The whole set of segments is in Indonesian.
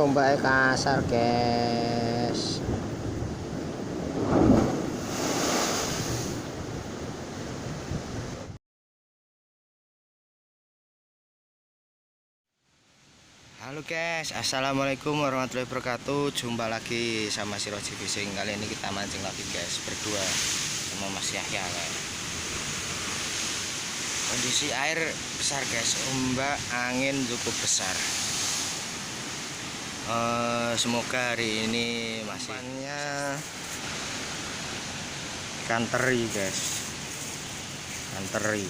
Ombaknya kasar guys. Halo guys, assalamualaikum warahmatullahi wabarakatuh. Jumpa lagi sama si Roji Fishing. Kali ini kita mancing lagi guys, berdua sama Mas Yahya guys. Kondisi air besar guys, ombak angin cukup besar. Semoga hari ini masih ikan teri guys, ikan teri,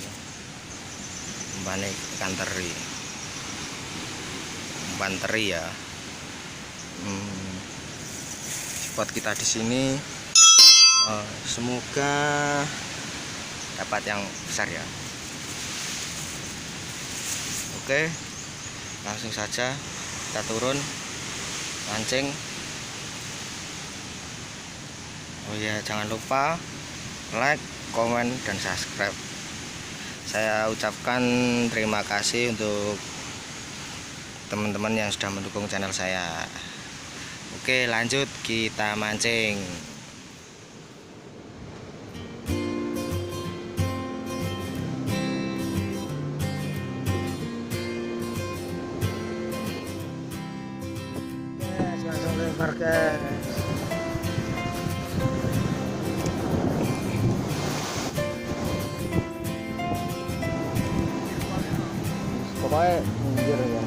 umpannya ikan teri, umpan teri ya. Spot kita di sini, semoga dapat yang besar ya. Oke, langsung saja kita turun mancing. Oh ya, jangan lupa like, komen, dan subscribe. Saya ucapkan terima kasih untuk teman-teman yang sudah mendukung channel saya. Oke, lanjut kita mancing. Langsung lempar guys. Pokoknya minggir ya.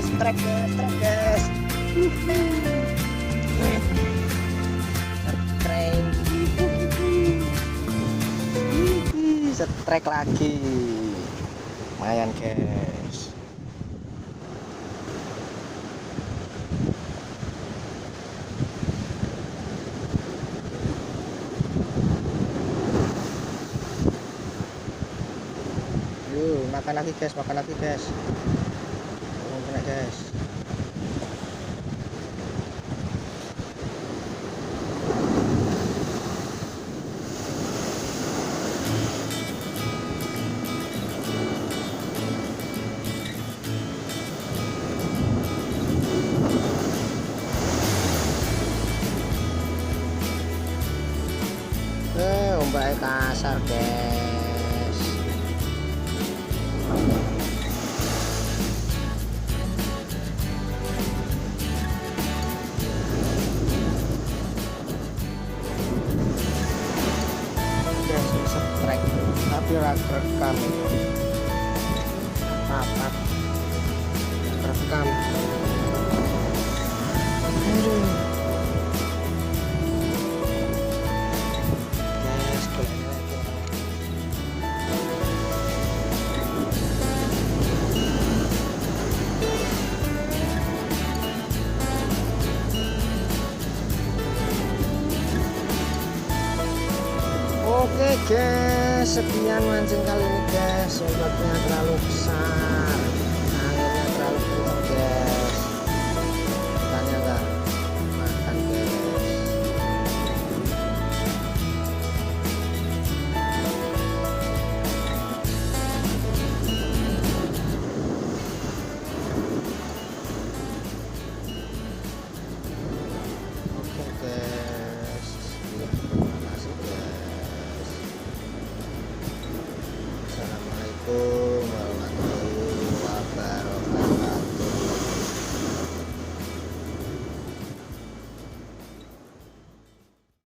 Strike guys. Strike lagi. Lumayan guys. Yuk, makan lagi guys, makan lagi guys. Guys, ombaknya kasar guys. Strike tapi rekam papat rekam. Oke guys, sekian mancing kali ini guys. Ombaknya terlalu besar.